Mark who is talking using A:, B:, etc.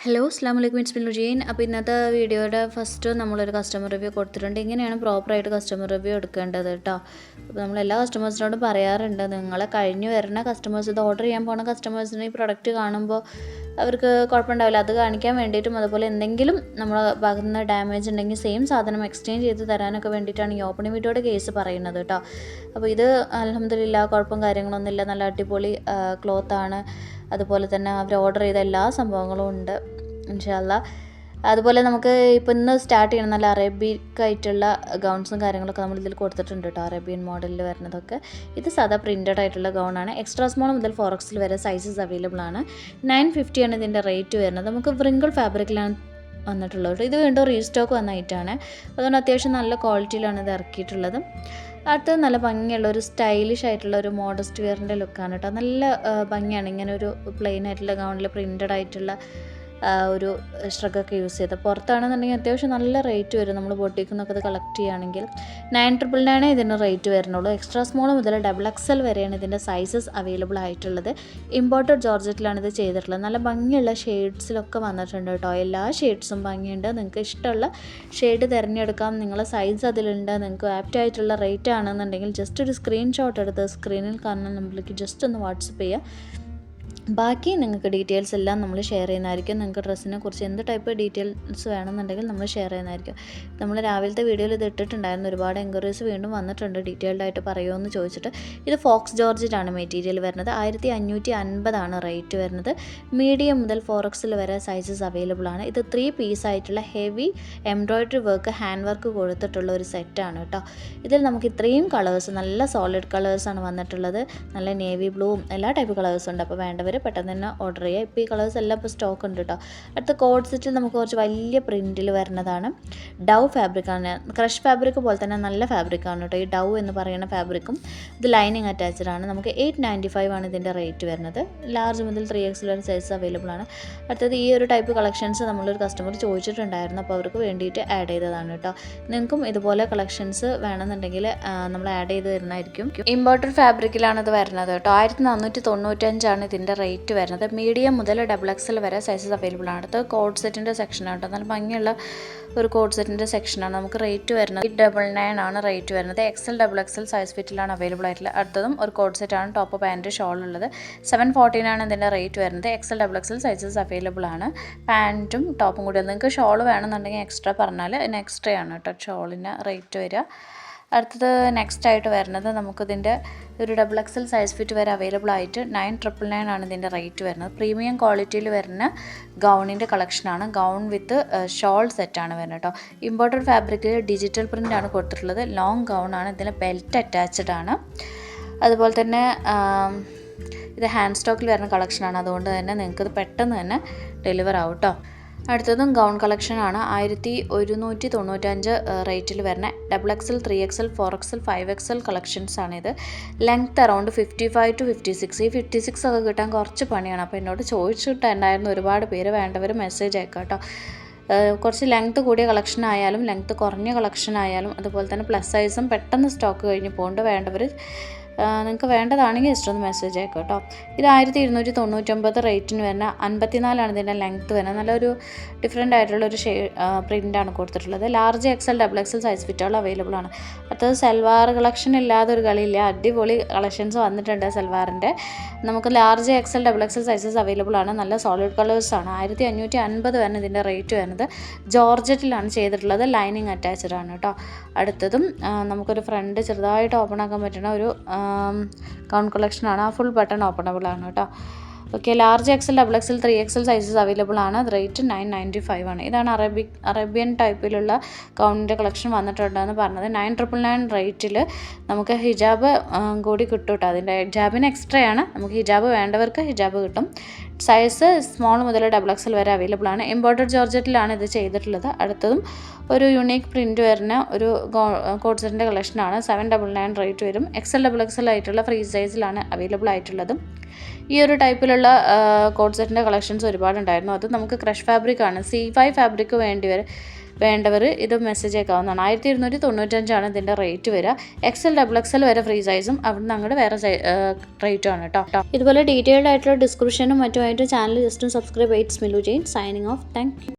A: Hello അസ്സാം വലൈക്കും it's me ലുജീൻ. അപ്പോൾ ഇന്നത്തെ വീഡിയോയുടെ ഫസ്റ്റ് നമ്മളൊരു കസ്റ്റമർ റിവ്യൂ കൊടുത്തിട്ടുണ്ട്. ഇങ്ങനെയാണ് പ്രോപ്പറായിട്ട് കസ്റ്റമർ റിവ്യൂ എടുക്കേണ്ടത് കേട്ടോ. അപ്പോൾ നമ്മൾ എല്ലാ കസ്റ്റമേഴ്സിനോടും പറയാറുണ്ട്, നിങ്ങളെ കഴിഞ്ഞ് വരുന്ന കസ്റ്റമേഴ്സ്, ഇത് ഓർഡർ ചെയ്യാൻ പോകുന്ന കസ്റ്റമേഴ്സിന് ഈ പ്രൊഡക്റ്റ് കാണുമ്പോൾ അവർക്ക് കുഴപ്പമുണ്ടാവില്ല. അത് കാണിക്കാൻ വേണ്ടിയിട്ടും അതുപോലെ എന്തെങ്കിലും നമ്മളെ ഭാഗത്ത് നിന്ന് ഡാമേജ് ഉണ്ടെങ്കിൽ സെയിം സാധനം എക്സ്ചേഞ്ച് ചെയ്ത് തരാനൊക്കെ വേണ്ടിയിട്ടാണ് ഈ ഓപ്പണിംഗ് വീഡിയോയുടെ കേസ് പറയുന്നത് കേട്ടോ. അപ്പോൾ ഇത് അൽഹംദുലില്ലാ കുഴപ്പം കാര്യങ്ങളൊന്നുമില്ല, നല്ല അടിപൊളി ക്ലോത്താണ്. അതുപോലെ തന്നെ അവർ ഓർഡർ ചെയ്ത എല്ലാ സംഭവങ്ങളും ഉണ്ട് ഇൻഷാ അല്ലാ. അതുപോലെ നമുക്ക് ഇപ്പോൾ ഇന്ന് സ്റ്റാർട്ട് ചെയ്യണം നല്ല അറേബ്യക്ക് ആയിട്ടുള്ള ഗൗൺസും കാര്യങ്ങളൊക്കെ നമ്മൾ ഇതിൽ കൊടുത്തിട്ടുണ്ട് കേട്ടോ. അറേബ്യൻ മോഡലിൽ വരുന്നതൊക്കെ ഇത് സാധാ പ്രിൻറ്റഡ് ആയിട്ടുള്ള ഗൗണാണ്. എക്സ്ട്രാ സ്മോൾ മുതൽ 4XL വരെ സൈസസ് അവൈലബിൾ ആണ്. 950 ആണ് ഇതിൻ്റെ റേറ്റ് വരുന്നത്. നമുക്ക് വ്രിങ്കിൾ ഫാബ്രിക്കിലാണ് വന്നിട്ടുള്ളത്. ഇത് വീണ്ടും റീസ്റ്റോക്ക് വന്ന ഐറ്റാണ്. അതുകൊണ്ട് അത്യാവശ്യം നല്ല ക്വാളിറ്റിയിലാണ് ഇത് ഇറക്കിയിട്ടുള്ളത്. അടുത്തത് നല്ല ഭംഗിയുള്ള ഒരു സ്റ്റൈലിഷ് ആയിട്ടുള്ള ഒരു മോഡസ്റ്റ് വെയറിൻ്റെ ലുക്കാണ് കേട്ടോ. നല്ല ഭംഗിയാണ് ഇങ്ങനെ ഒരു പ്ലെയിൻ ആയിട്ടുള്ള ഗൗണിൽ പ്രിൻറ്റഡ് ആയിട്ടുള്ള ഒരു സ്ട്രഗൊക്കെ യൂസ് ചെയ്ത്. പുറത്താണെന്നുണ്ടെങ്കിൽ അത്യാവശ്യം നല്ല റേറ്റ് വരും. നമ്മൾ ബൊട്ടിക്കിൽ നിന്നൊക്കെ ഇത് കളക്ട് ചെയ്യുകയാണെങ്കിൽ 999 ഇതിന് റേറ്റ് വരുന്നുള്ളൂ. എക്സ്ട്രാ സ്മോൾ മുതൽ XXL വരെയാണ് ഇതിൻ്റെ സൈസസ് അവൈലബിൾ ആയിട്ടുള്ളത്. ഇമ്പോർട്ടഡ് ജോർജറ്റിലാണ് ഇത് ചെയ്തിട്ടുള്ളത്. നല്ല ഭംഗിയുള്ള ഷെയ്ഡ്സിലൊക്കെ വന്നിട്ടുണ്ട് കേട്ടോ. എല്ലാ ഷെയ്ഡ്സും ഭംഗിയുണ്ട്. നിങ്ങൾക്ക് ഇഷ്ടമുള്ള ഷെയ്ഡ് തിരഞ്ഞെടുക്കാം. നിങ്ങളെ സൈസ് അതിലുണ്ട്. നിങ്ങൾക്ക് ആപ്റ്റ് ആയിട്ടുള്ള റേറ്റ് ആണെന്നുണ്ടെങ്കിൽ ജസ്റ്റ് ഒരു സ്ക്രീൻഷോട്ട് എടുത്ത് സ്ക്രീനിൽ കാണുന്ന നമ്പറിലേക്ക് ജസ്റ്റ് ഒന്ന് വാട്സപ്പ് ചെയ്യുക. ബാക്കി നിങ്ങൾക്ക് ഡീറ്റെയിൽസ് എല്ലാം നമ്മൾ ഷെയർ ചെയ്യുന്നതായിരിക്കും. നിങ്ങൾക്ക് ഡ്രസ്സിനെ കുറിച്ച് എന്ത് ടൈപ്പ് ഡീറ്റെയിൽസ് വേണമെന്നുണ്ടെങ്കിൽ നമ്മൾ ഷെയർ ചെയ്യുന്നതായിരിക്കും. നമ്മൾ രാവിലത്തെ വീഡിയോയിൽ ഇത് ഇട്ടിട്ടുണ്ടായിരുന്നു. ഒരുപാട് എൻക്വയറീസ് വീണ്ടും വന്നിട്ടുണ്ട് ഡീറ്റെയിൽഡ് ആയിട്ട് പറയുമെന്ന് ചോദിച്ചിട്ട്. ഇത് ഫോക്സ് ജോർജറ്റാണ് മെറ്റീരിയൽ വരുന്നത്. 1550 റേറ്റ് വരുന്നത്. മീഡിയം മുതൽ 4XL വരെ സൈസസ് അവൈലബിൾ ആണ്. ഇത് 3 പീസ് ആയിട്ടുള്ള heavy embroidery work hand work കൊടുത്തിട്ടുള്ള ഒരു സെറ്റാണ് കേട്ടോ. ഇതിൽ നമുക്ക് ഇത്രയും കളേഴ്സ്, നല്ല സോളിഡ് കളേഴ്സാണ് വന്നിട്ടുള്ളത്. നല്ല നേവി ബ്ലൂവും എല്ലാ ടൈപ്പ് കളേഴ്സും ഉണ്ട്. അപ്പോൾ വേണ്ടവർ പെട്ടെന്ന് തന്നെ ഓർഡർ ചെയ്യുക. ഇപ്പോൾ ഈ കളേഴ്സ് എല്ലാം ഇപ്പോൾ സ്റ്റോക്ക് ഉണ്ട് കേട്ടോ. അടുത്ത കോഡ് സെറ്റിൽ നമുക്ക് കുറച്ച് വലിയ പ്രിൻറ്റിൽ വരുന്നതാണ്. ഡവ് ഫാബ്രിക്കാണ്. ക്രഷ് ഫാബ്രിക് പോലെ തന്നെ നല്ല ഫാബ്രിക്കാണ് കേട്ടോ. ഈ ഡവ് എന്ന് പറയുന്ന ഫാബ്രിക്കും ഇത് ലൈനിങ് അറ്റാച്ച്ഡ് ആണ്. നമുക്ക് 895 ആണ് ഇതിൻ്റെ റേറ്റ് വരുന്നത്. ലാർജ് മുതൽ 3XL വരെ സൈസ് അവൈലബിൾ ആണ്. അടുത്തത് ഈ ഒരു ടൈപ്പ് കളക്ഷൻസ് നമ്മളൊരു കസ്റ്റമർ ചോദിച്ചിട്ടുണ്ടായിരുന്നു. അപ്പോൾ അവർക്ക് വേണ്ടിയിട്ട് ആഡ് ചെയ്തതാണ് കേട്ടോ. നിങ്ങൾക്കും ഇതുപോലെ കളക്ഷൻസ് വേണമെന്നുണ്ടെങ്കിൽ നമ്മൾ ആഡ് ചെയ്ത് തരുന്നതായിരിക്കും. ഇമ്പോർട്ടഡ് ഫാബ്രിക്കിലാണ് ഇത് വരുന്നത് കേട്ടോ. 1495 ഇതിൻ്റെ റേറ്റ് വരുന്നത്. മീഡിയം മുതൽ XXL വരെ സൈസസ് അവൈലബിൾ ആണ്. അടുത്ത് കോഡ് സെറ്റിൻ്റെ സെക്ഷനാണ് കേട്ടോ. നല്ല ഭംഗിയുള്ള ഒരു കോഡ് സെറ്റിൻ്റെ സെക്ഷനാണ്. നമുക്ക് റേറ്റ് വരുന്നത് 899 ആണ് റേറ്റ് വരുന്നത്. XXL സൈസ് ഫിറ്റിലാണ് അവൈലബിൾ ആയിട്ടുള്ളത്. അടുത്തതും ഒരു കോഡ് സെറ്റാണ്. ടോപ്പ് പാൻറ്റ് ഷോൾ ഉള്ളത്. 714 ആണ് ഇതിൻ്റെ റേറ്റ് വരുന്നത്. XXL സൈസസ് അവൈലബിൾ ആണ്. പാൻറ്റും ടോപ്പും കൂടി. നിങ്ങൾക്ക് ഷോൾ വേണമെന്നുണ്ടെങ്കിൽ എക്സ്ട്രാ പറഞ്ഞാൽ ഇതിന് എക്സ്ട്രാ ആണ് കേട്ടോ ഷോളിന് റേറ്റ് വരിക. അടുത്തത് നെക്സ്റ്റ് ആയിട്ട് വരുന്നത് നമുക്കിതിൻ്റെ ഒരു XXL സൈസ് ഫിറ്റ് വരെ അവൈലബിൾ ആയിട്ട് 999 ആണ് ഇതിൻ്റെ റേറ്റ് വരുന്നത്. പ്രീമിയം ക്വാളിറ്റിയിൽ വരുന്ന ഗൗണിൻ്റെ കളക്ഷനാണ്. ഗൗൺ വിത്ത് ഷോൾ സെറ്റാണ് വരുന്നത് കേട്ടോ. ഇമ്പോർട്ടഡ് ഫാബ്രിക്കിൽ ഡിജിറ്റൽ പ്രിൻ്റ് ആണ് കൊടുത്തിട്ടുള്ളത്. ലോങ് ഗൗൺ ആണ്. ഇതിൽ ബെൽറ്റ് അറ്റാച്ച്ഡ് ആണ്. അതുപോലെ തന്നെ ഇത് ഹാൻഡ് സ്റ്റോക്കിൽ വരുന്ന കളക്ഷനാണ്. അതുകൊണ്ട് തന്നെ നിങ്ങൾക്കിത് പെട്ടെന്ന് തന്നെ ഡെലിവർ ആവും കേട്ടോ. അടുത്തതും ഗൗൺ കളക്ഷനാണ്. 1195 റേറ്റിൽ വരുന്ന XXL 3XL 4XL 5XL collections ആണിത്. Length around 55 to 56. ഈ 56 ഒക്കെ കിട്ടാൻ കുറച്ച് പണിയാണ്. അപ്പോൾ എന്നോട് ചോദിച്ചിട്ടുണ്ടായിരുന്നു ഒരുപാട് പേര്. വേണ്ടവർ മെസ്സേജ് അയക്കാം കേട്ടോ. കുറച്ച് ലെങ്ത്ത് കൂടിയ കളക്ഷൻ ആയാലും ലെങ്ത്ത് കുറഞ്ഞ കളക്ഷൻ ആയാലും അതുപോലെ തന്നെ പ്ലസ് സൈസും പെട്ടെന്ന് സ്റ്റോക്ക് കഴിഞ്ഞ് പോകുന്നുണ്ട്. വേണ്ടവർ നിങ്ങൾക്ക് വേണ്ടതാണെങ്കിൽ ജസ്റ്റ് ഒന്ന് മെസ്സേജ് അയക്കാം കേട്ടോ. ഇത് 1299 റേറ്റിന് വരുന്ന 54 ഇതിൻ്റെ ലെങ്ത്ത് വരുന്നത്. നല്ലൊരു ഡിഫറെൻ്റ് ആയിട്ടുള്ളൊരു പ്രിൻ്റാണ് കൊടുത്തിട്ടുള്ളത്. ലാർജ് XXL സൈസ് ഫിറ്റുകൾ അവൈലബിൾ ആണ്. അടുത്തത് സൽവാർ കളക്ഷൻ ഇല്ലാതെ ഒരു കളിയില്ല. അടിപൊളി കളക്ഷൻസ് വന്നിട്ടുണ്ട് സൽവാറിൻ്റെ. നമുക്ക് ലാർജ് XXL സൈസസ് അവൈലബിൾ ആണ്. നല്ല സോളിഡ് കളേഴ്സാണ്. 1550 വരുന്ന ഇതിൻ്റെ റേറ്റ് വരുന്നത്. ജോർജറ്റിലാണ് ചെയ്തിട്ടുള്ളത്. ലൈനിങ് അറ്റാച്ച്ഡ് ആണ് കേട്ടോ. അടുത്തതും നമുക്കൊരു ഫ്രണ്ട് ചെറുതായിട്ട് ഓപ്പൺ ആക്കാൻ പറ്റുന്ന ഒരു ഗൗൺ കളക്ഷനാണ്. ആ ഫുൾ ബട്ടൺ ഓപ്പണബിൾ ആണ് കേട്ടോ. Okay, large XXL 3XL sizes available ആണ്. റേറ്റ് 995 ആണ്. ഇതാണ് അറേബ്യൻ ടൈപ്പിലുള്ള ഗൗണിൻ്റെ കളക്ഷൻ വന്നിട്ടുണ്ടെന്ന് പറഞ്ഞത്. 999 റേറ്റിൽ നമുക്ക് ഹിജാബ് കൂടി കിട്ടും കേട്ടോ. അതിൻ്റെ ഹിജാബിന് എക്സ്ട്രാ ആണ്. നമുക്ക് ഹിജാബ് വേണ്ടവർക്ക് ഹിജാബ് കിട്ടും. സൈസ് സ്മോൾ മുതൽ XXL വരെ അവൈലബിൾ ആണ്. ഇമ്പോർട്ടഡ് ജോർജറ്റിലാണ് ഇത് ചെയ്തിട്ടുള്ളത്. അടുത്തതും ഒരു യുണീക്ക് പ്രിൻറ്റ് വരുന്ന ഒരു കോഡ് സെറ്റിൻ്റെ കളക്ഷനാണ്. 799 റേറ്റ് വരും. XXL ആയിട്ടുള്ള ഫ്രീ സൈസിലാണ് അവൈലബിൾ ആയിട്ടുള്ളതും. ഈ ഒരു ടൈപ്പിലുള്ള കോഡ് സെറ്റിൻ്റെ കളക്ഷൻസ് ഒരുപാടുണ്ടായിരുന്നു. അത് നമുക്ക് ക്രഷ് ഫാബ്രിക്കാണ്. C5 ഫാബ്രിക് വേണ്ടവർ ഇത് മെസ്സേജ് അയക്കാവുന്നതാണ്. 1295 ഇതിൻ്റെ റേറ്റ് വരിക. XL XXL വരെ ഫ്രീ സൈസും അവിടെ നിന്ന് അങ്ങോട്ട് വേറെ റേറ്റുമാണ് കേട്ടോ. ഇതുപോലെ ഡീറ്റെയിൽഡ് ആയിട്ടുള്ള ഡിസ്ക്രിപ്ഷനും മറ്റുമായിട്ട് ചാനൽ ജസ്റ്റ് സബ്സ്ക്രൈബ് ചെയ്ത് Smilu Jain signing off. Thank U.